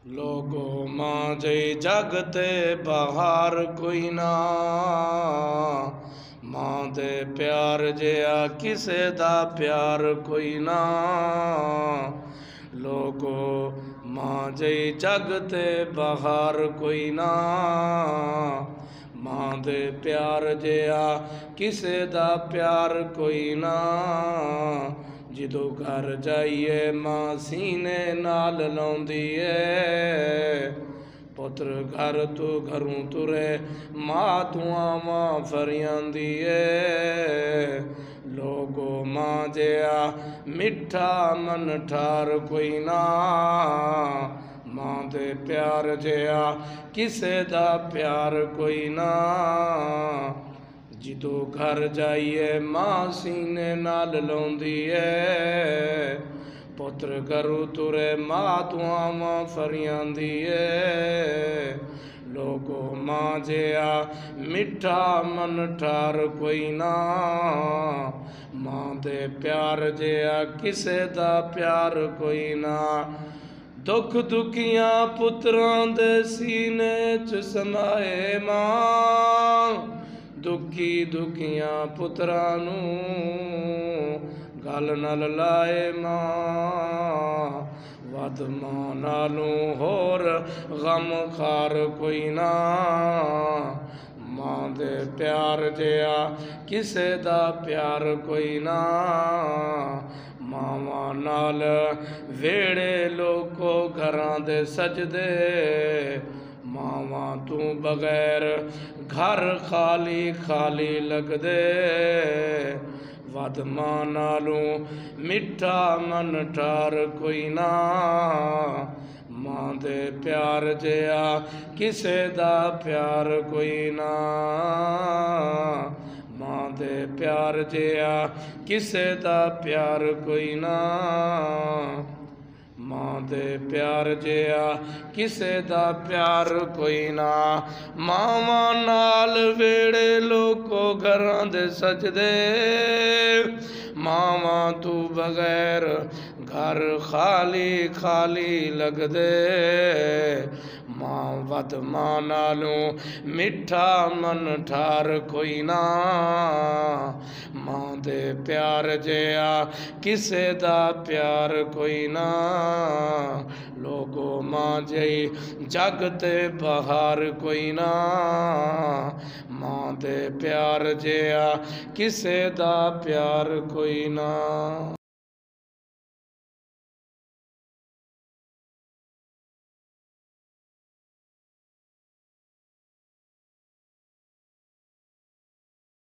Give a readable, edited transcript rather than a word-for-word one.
लोगो मां जई जग ते बहार कोई ना, मां दे प्यार जिहा किसे दा प्यार कोई ना। लोगो मां जई जग ते बहार कोई ना, मां दे प्यार जिहा किसे दा प्यार कोई ना। जिदों घर जाइए मां सीने नाल लाउंदी है, पुत्र घर तो घरों तुरे मां दुआवां फरियांदी है। लोगो मां जिहा मिठा मन ठार कोई ना, मां दे प्यार जिहा किसे दा प्यार कोई ना। जिदों घर जाइए मां सीने नाल लाउंदी है, पुत्र घरों तुरे मां दुआवां फरियांदी है। लोगो मां जिहा मिठा मन ठार कोई ना, मां दे प्यार जिहा किसे दा प्यार कोई ना। दुख दुखियां पुत्रां दे सीने च समाए मां, दुखी दुखियां पुत्रां नूं गल नल लाए मां। वध मां नालों होर गम खार कोई ना, मां दे प्यार जिहा किसे दा प्यार कोई ना। मावां नाल वेड़े लोको घरां दे सजदे, मावां तू बगैर घर खाली खाली लगदे। वध मां नालों मिठा मन ठार कोई ना, मां दे प्यार जिहा किसे दा प्यार कोई ना। मां दे प्यार जिहा किसे दा प्यार कोई ना, मां दे प्यार जिहा किसे दा प्यार कोई ना। मावां नाल वेड़े लोको घरां दे सजदे, मावां तू बगैर घर खाली खाली लगदे। मां वध मां नालों मिठा मन ठार कोई ना, मां दे प्यार जिहा किसे दा प्यार कोई ना। लोगो मां जई जग ते बहार कोई ना, मां दे प्यार जिहा किसे दा प्यार कोई ना।